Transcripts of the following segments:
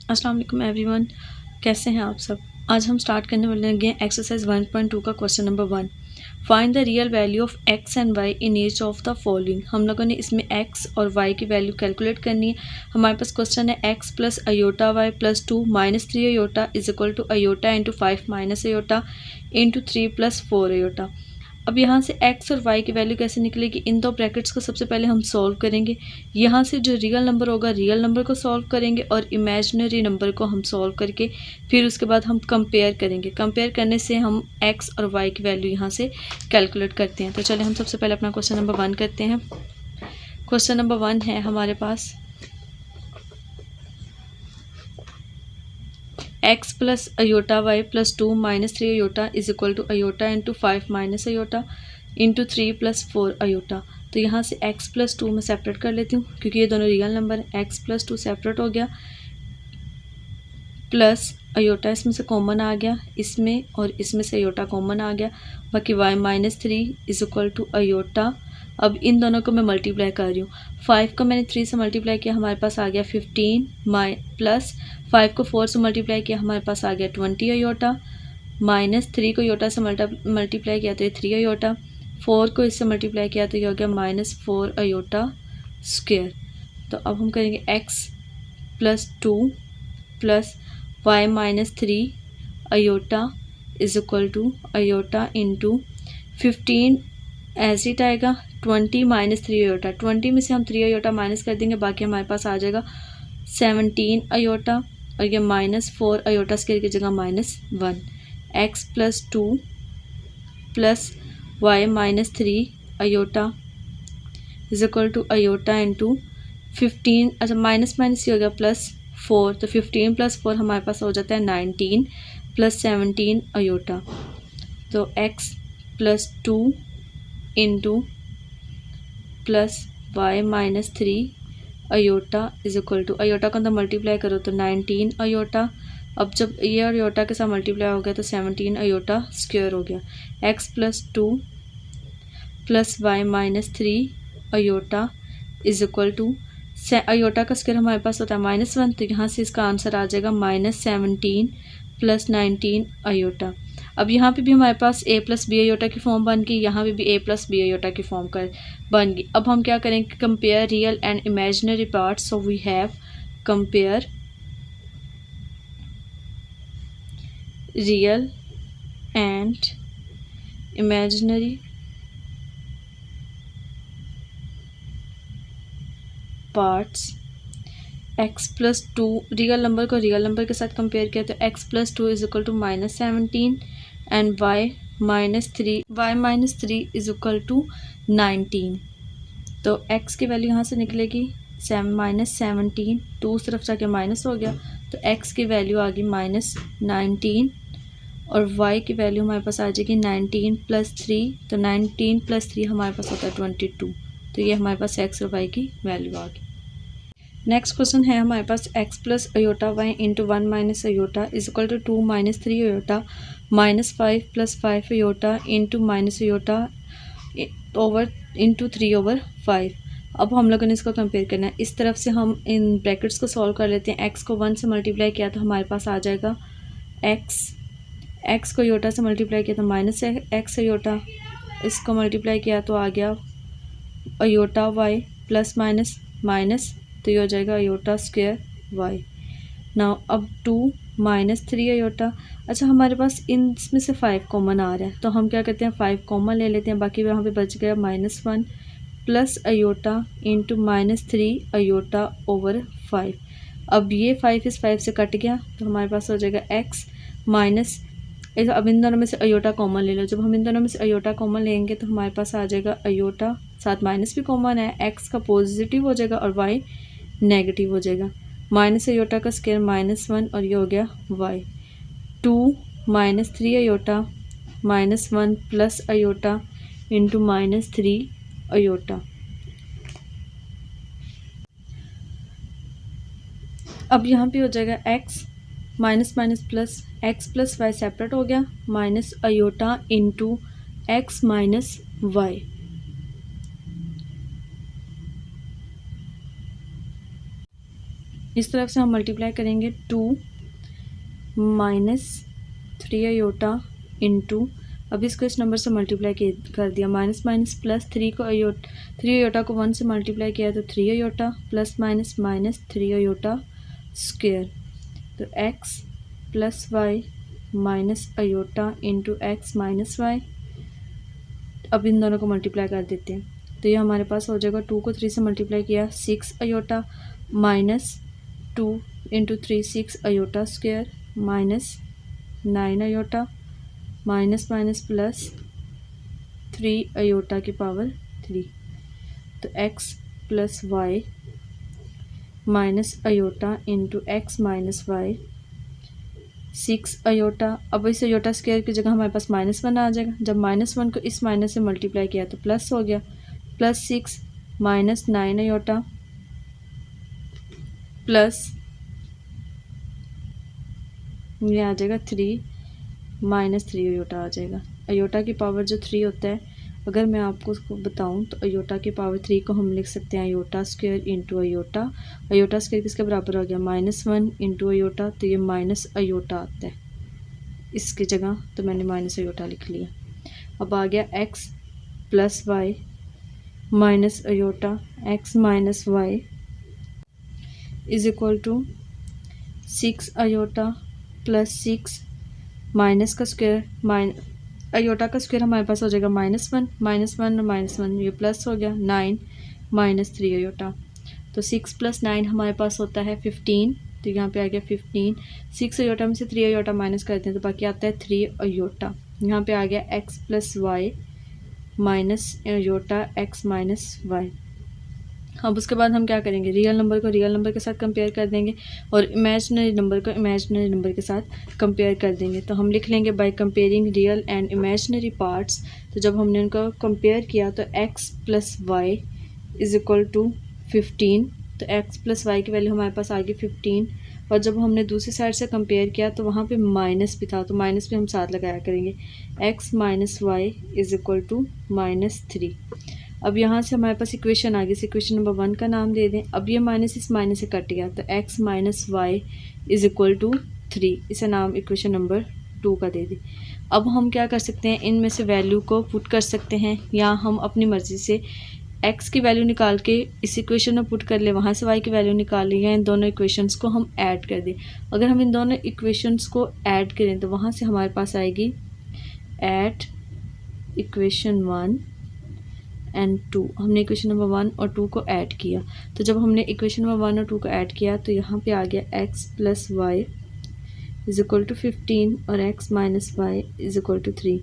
अस्सलाम वालेकुम एवरीवन, कैसे हैं आप सब। आज हम स्टार्ट करने वाले हैं एक्सरसाइज 1.2 का question number 1। Find the real value of X and Y in each of the following. हम लोगों ने इसमें एक्स और वाई की वैल्यू कैलकुलेट करनी है। हमारे पास क्वेश्चन है X plus iota Y plus 2 minus 3 iota is equal to iota into 5 minus iota into 3 plus 4 iota. अब यहाँ से x और y की वैल्यू कैसे निकलेगी, इन दो ब्रैकेट्स को सबसे पहले हम सॉल्व करेंगे। यहाँ से जो रियल नंबर होगा रियल नंबर को सॉल्व करेंगे और इमेजिनरी नंबर को हम सॉल्व करके फिर उसके बाद हम कंपेयर करेंगे। कंपेयर करने से हम x और y की वैल्यू यहाँ से कैलकुलेट करते हैं। तो चले हम सबसे पहले अपना क्वेश्चन नंबर 1 करते हैं। क्वेश्चन नंबर 1 है हमारे पास x plus iota Y plus 2 minus 3 iota is equal to iota into 5 minus iota into 3 plus 4 iota. तो यहाँ से x प्लस 2 में सेपरेट कर लेती हूँ क्योंकि ये दोनों रियल नंबर है। x प्लस 2 सेपरेट हो गया, प्लस अयोटा इसमें से कॉमन आ गया, इसमें और इसमें से अयोटा कॉमन आ गया, बाकी y minus 3 is equal to aorta. अब इन दोनों को मैं मल्टीप्लाई कर रही हूँ। 5 को मैंने 3 से मल्टीप्लाई किया, हमारे पास आ गया 15 प्लस 5 को 4 से मल्टीप्लाई किया, हमारे पास आ गया 20 अयोटा, माइनस 3 को अयोटा से मल्टीप्लाई किया तो ये 3 अयोटा, 4 को इससे मल्टीप्लाई किया तो ये हो गया माइनस 4 अयोटा स्क्वेयर। तो अब हम करेंगे x plus 2 plus y minus 3 iota is equal to iota into 15 ऐसे ही आएगा 20 माइनस 3 अयोटा। 20 में से हम 3 अयोटा माइनस कर देंगे, बाकी हमारे पास आ जाएगा 17 अयोटा और ये माइनस 4 अयोटा स्क्वायर की जगह -1। x plus 2 plus y minus 3 iota is equal to iota into 15, अच्छा माइनस माइनस ही हो गया प्लस 4, तो 15 प्लस 4 हमारे पास हो जाता है 19 प्लस 17 अयोटा। तो x plus 2 into plus y minus 3 iota is equal to iota को अंदर मल्टीप्लाई करो तो 19 अयोटा। अब जब ये और अयोटा के साथ मल्टीप्लाई हो गया तो 17 अयोटा स्क्वायर हो गया। x plus 2 plus y minus 3 iota is equal to iota का स्क्वायर हमारे पास होता है -1, तो यहाँ से इसका आंसर आ जाएगा -17 प्लस 19 अयोटा। अब यहाँ पे भी हमारे पास a प्लस बी अयोटा की फॉर्म बन गई, यहाँ पे भी a प्लस बी अयोटा की फॉर्म कर बन गई। अब हम क्या करेंगे, compare real and imaginary parts. So we have compare real and imaginary parts. x plus 2 real number को रियल नंबर के साथ कंपेयर किया तो x plus 2 is equal to -17 and y minus 3 is equal to 19। तो x की value यहाँ से निकलेगी -17, 2 उस तरफ जाके माइनस हो गया तो x की वैल्यू आ गई -19 और y की वैल्यू हमारे पास आ जाएगी 19 प्लस 3, तो 19 प्लस 3 हमारे पास होता है 22। तो ये हमारे पास x और y की वैल्यू आ गई। नेक्स्ट क्वेश्चन है हमारे पास x plus iota Y into 1 minus iota is equal to 2 minus 3 iota minus 5 plus 5 iota into minus iota over into 3 over 5। अब हम लोगों ने इसको कंपेयर करना है। इस तरफ से हम इन ब्रैकेट्स को सॉल्व कर लेते हैं। x को 1 से मल्टीप्लाई किया तो हमारे पास आ जाएगा x को अयोटा से मल्टीप्लाई किया तो माइनस x अयोटा, इसको मल्टीप्लाई किया तो आ गया iota y plus minus minus, तो ये हो जाएगा अयोटा स्क्वायर y। नाउ अब 2 माइनस 3 अयोटा, अच्छा हमारे पास इसमें से 5 कॉमन आ रहा है तो हम क्या करते हैं 5 कॉमन ले लेते हैं, बाकी वहाँ पे बच गया -1 plus iota into -3 iota over 5। अब ये 5 इस 5 से कट गया तो हमारे पास हो जाएगा x माइनस, अब इन दोनों में से अयोटा कॉमन ले लो। जब हम इन दोनों में से अयोटा कॉमन लेंगे तो हमारे पास आ जाएगा अयोटा, साथ माइनस भी कॉमन है, x का पॉजिटिव हो जाएगा और y नेगेटिव हो जाएगा। माइनस अयोटा का स्क्वायर -1 और ये हो गया y। 2 minus 3 iota -1 plus iota into -3 iota. अब यहाँ पे हो जाएगा x minus minus plus, x plus y separate हो गया, minus iota into x minus y. इस तरफ से हम मल्टीप्लाई करेंगे 2 माइनस 3 अयोटा इंटू, अब इसको इस नंबर से मल्टीप्लाई कर दिया, माइनस माइनस प्लस, 3 अयोटा को 1 से मल्टीप्लाई किया तो 3 iota plus minus minus 3 iota square, तो x plus y minus iota into x minus y. अब इन दोनों को मल्टीप्लाई कर देते हैं तो ये हमारे पास हो जाएगा 2 को 3 से मल्टीप्लाई किया 6 iota minus 2 into 3 6 iota square minus 9 iota minus minus plus 3 iota की पावर 3, तो x plus y minus iota into x minus y 6 iota. अब इस अयोटा स्क्वायर की जगह हमारे पास -1 आ जाएगा, जब -1 को इस माइनस से मल्टीप्लाई किया तो प्लस हो गया, प्लस 6 माइनस 9 अयोटा प्लस ये आ जाएगा 3 माइनस 3 अयोटा आ जाएगा। अयोटा की पावर जो 3 होता है, अगर मैं आपको उसको बताऊं तो अयोटा की पावर 3 को हम लिख सकते हैं iota square into iota. Iota square किसके बराबर हो गया, -1 इंटू अयोटा, तो ये माइनस अयोटा आता है इसकी जगह, तो मैंने माइनस अयोटा लिख लिया। अब आ गया x plus y minus iota x minus y is equal to 6 iota plus 6 minus का स्क्वायर, अयोटा का स्क्वायर हमारे पास हो जाएगा -1 और -1 ये प्लस हो गया 9 माइनस 3 अयोटा, तो 6 प्लस 9 हमारे पास होता है 15, तो यहाँ पे आ गया 15। 6 अयोटा में से 3 अयोटा माइनस करते हैं तो बाकी आता है 3 अयोटा। यहाँ पे आ गया x plus y minus iota x minus y. अब उसके बाद हम क्या करेंगे, रियल नंबर को रियल नंबर के साथ कंपेयर कर देंगे और इमेजिनरी नंबर को इमेजिनरी नंबर के साथ कंपेयर कर देंगे। तो हम लिख लेंगे by comparing real and imaginary parts. तो जब हमने उनको कंपेयर किया तो x plus y is equal to 15, तो x प्लस वाई की वैल्यू हमारे पास आ गई 15, और जब हमने दूसरी साइड से कंपेयर किया तो वहाँ पे माइनस भी था, तो माइनस भी हम साथ लगाया करेंगे, x minus y is equal to -3। अब यहाँ से हमारे पास इक्वेशन आ गई, इक्वेशन नंबर 1 का नाम दे दें। अब ये माइनस इस माइनस से कट गया तो x minus y is equal to 3, इसे नाम इक्वेशन नंबर 2 का दे दें। अब हम क्या कर सकते हैं, इनमें से वैल्यू को पुट कर सकते हैं या हम अपनी मर्ज़ी से x की वैल्यू निकाल के इस इक्वेशन में पुट कर ले, वहाँ से y की वैल्यू निकाल लें, या इन दोनों इक्वेशंस को हम ऐड कर दें। अगर हम इन दोनों इक्वेशंस को ऐड करें तो वहाँ से हमारे पास आएगी ऐड इक्वेशन 1 एंड 2। हमने इक्वेशन नंबर 1 और 2 को ऐड किया, तो जब हमने इक्वेशन नंबर 1 और 2 को ऐड किया तो यहाँ पे आ गया x plus y is equal to 15 और x minus y is equal to 3।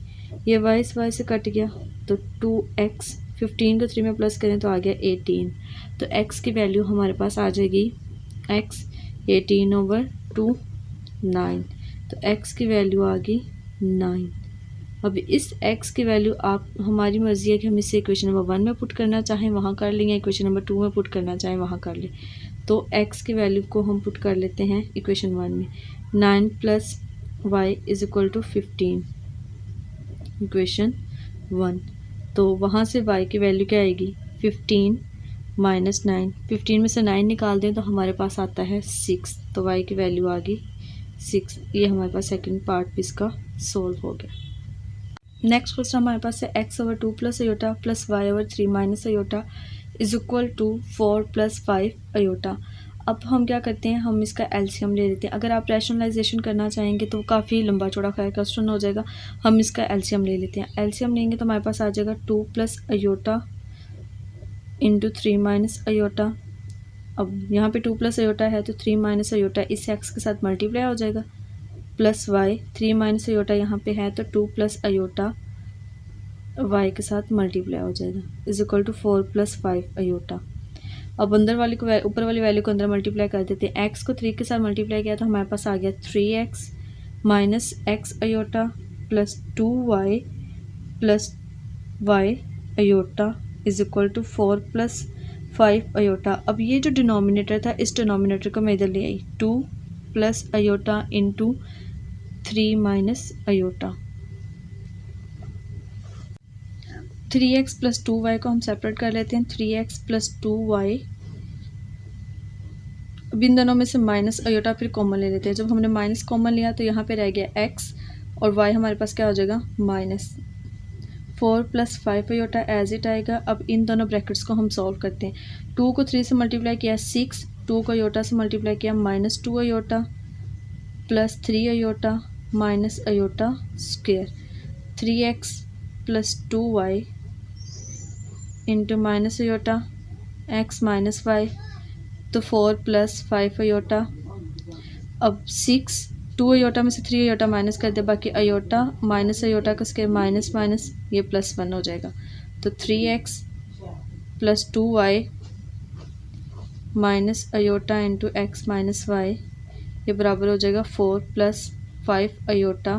ये y इस y से कट गया तो 2x, 15 को 3 में प्लस करें तो आ गया 18, तो x की वैल्यू हमारे पास आ जाएगी x 18/2 9, तो x की वैल्यू आ गई 9। अब इस x की वैल्यू आप हमारी मर्ज़ी है कि हम इसे इक्वेशन नंबर 1 में पुट करना चाहें वहाँ कर लेंगे, इक्वेशन नंबर 2 में पुट करना चाहें वहाँ कर लें। तो x की वैल्यू को हम पुट कर लेते हैं इक्वेशन 1 में, 9 plus y is equal to 15 equation 1। तो वहाँ से y की वैल्यू क्या आएगी 15 माइनस 9, 15 में से 9 निकाल दें तो हमारे पास आता है 6, तो y की वैल्यू आ गई 6। ये हमारे पास सेकंड पार्ट भी इसका सोल्व हो गया। नेक्स्ट क्वेश्चन हमारे पास है x/2 plus iota plus y/3 minus iota is equal to 4 plus 5 iota. अब हम क्या करते हैं, हम इसका एलसीएम ले लेते हैं। अगर आप रैशनलाइजेशन करना चाहेंगे तो काफ़ी लंबा चौड़ा क्वेश्चन हो जाएगा, हम इसका एलसीएम ले लेते हैं। एलसीएम लेंगे तो हमारे पास आ जाएगा 2 plus iota into 3 minus iota. अब यहाँ पे 2 प्लस अयोटा है तो 3 माइनस अयोटा इस एक्स के साथ मल्टीप्लाई हो जाएगा, प्लस वाई, 3 माइनस अयोटा यहाँ पे है तो 2 प्लस अयोटा वाई के साथ मल्टीप्लाई हो जाएगा is equal to 4 plus 5 iota. अब अंदर वाली को ऊपर वाली वैल्यू को अंदर मल्टीप्लाई कर देते हैं। एक्स को 3 के साथ मल्टीप्लाई किया तो हमारे पास आ गया 3x minus x iota plus 2y plus y iota is equal to 4 plus 5 iota. अब ये जो डिनोमिनेटर था इस डिनोमिनेटर को मैं इधर ले आई, 2 plus iota into 3 minus iota. 3x plus 2y को हम सेपरेट कर लेते हैं, 3x प्लस 2y। अब अब इन दोनों में से माइनस अयोटा फिर कॉमन ले लेते हैं। जब हमने माइनस कॉमन लिया तो यहाँ पे रह गया x और y हमारे पास क्या हो जाएगा -4 + 5 अयोटा एज इट आएगा। अब इन दोनों ब्रैकेट्स को हम सॉल्व करते हैं। 2 को 3 से मल्टीप्लाई किया 6, 2 को अयोटा से मल्टीप्लाई किया -2 iota plus 3 iota minus iota square 3x + 2y into minus iota x minus y तो 4 + 5 अयोटा। अब 6 2 अयोटा में से 3 अयोटा माइनस कर दे, बाकी अयोटा माइनस अयोटा का स्क्वायर माइनस माइनस ये +1 हो जाएगा। तो 3x + 2y minus iota into x minus y ये बराबर हो जाएगा 4 + 5 अयोटा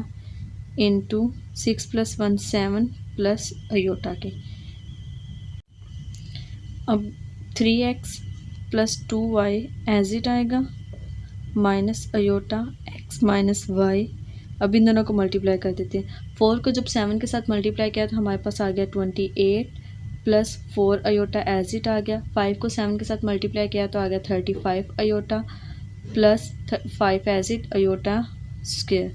इंटू 6 + 1 7 प्लस अयोटा के। अब 3x + 2y एज इट आएगा minus iota x minus y. अब इन दोनों को मल्टीप्लाई कर देते हैं। 4 को जब 7 के साथ मल्टीप्लाई किया तो हमारे पास आ गया 28 प्लस 4 अयोटा एज इट आ गया। 5 को 7 के साथ मल्टीप्लाई किया तो आ गया 35 iota plus 5 as it iota square.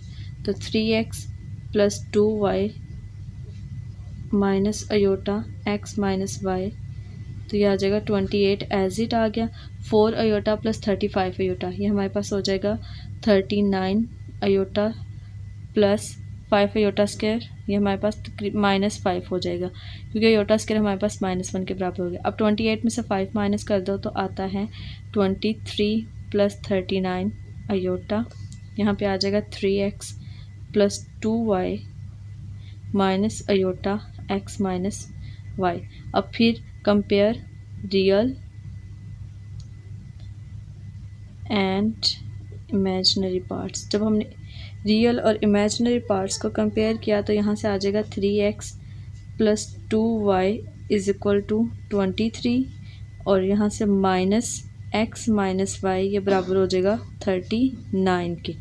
तो 3x + 2y minus iota x minus y तो ये आ जाएगा 28 एज इट आ गया। 4 अयोटा प्लस 35 अयोटा ये हमारे पास हो जाएगा 39 अयोटा प्लस 5 अयोटा स्क्वायर ये हमारे पास -5 हो जाएगा, क्योंकि अयोटा स्क्वायर हमारे पास -1 के बराबर हो गया। अब 28 में से 5 माइनस कर दो तो आता है 23 + 39 अयोटा। यहाँ पे आ जाएगा 3x + 2y minus iota x minus y. अब फिर compare real and imaginary parts. जब हमने रियल और इमेजिनरी पार्ट्स को कंपेयर किया तो यहाँ से आ जाएगा 3x + 2y = 23 और यहाँ से -x माइनस वाई ये बराबर हो जाएगा 39 के।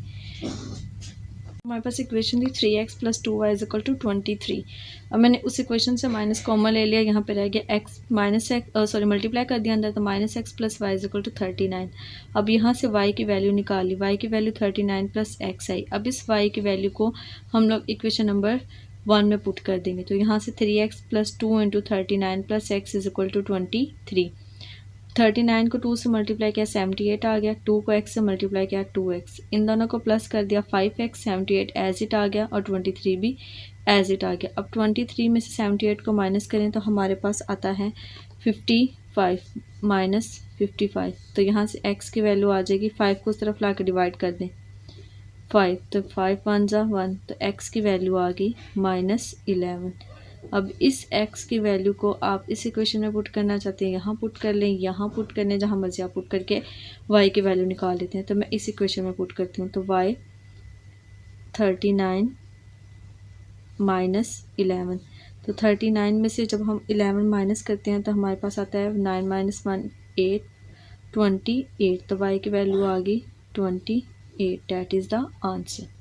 हमारे पास इक्वेशन थी 3x + 2y = 23। अब मैंने उस इक्वेशन से माइनस कॉमन ले लिया, यहाँ पे रह गया x मल्टीप्लाई कर दिया अंदर तो -x + y = 39। अब यहाँ से y की वैल्यू निकाल ली, y की वैल्यू 39 + x आई। अब इस y की वैल्यू को हम लोग इक्वेशन नंबर 1 में पुट कर देंगे। तो यहाँ से 3x + 2 × 39 + x = 23। 39 को 2 से मल्टीप्लाई किया 78 आ गया, 2 को x से मल्टीप्लाई किया 2x, इन दोनों को प्लस कर दिया 5x, 78 एज इट आ गया और 23 भी एज इट आ गया। अब 23 में से 78 को माइनस करें तो हमारे पास आता है 55 -55। तो यहाँ से x की वैल्यू आ जाएगी, 5 को उस तरफ ला के डिवाइड कर दें 5 तो 5 1 = 1 तो x की वैल्यू आ गई -11। अब इस x की वैल्यू को आप इस इक्वेशन में पुट करना चाहते हैं यहाँ पुट कर लें, यहाँ पुट करने जहाँ मर्जी आप पुट करके y की वैल्यू निकाल लेते हैं। तो मैं इस इक्वेशन में पुट करती हूँ तो y 39 -11। तो 39 में से जब हम 11 माइनस करते हैं तो हमारे पास आता है 9 - 1 8 28। तो y की वैल्यू आ गई 28। That is the answer.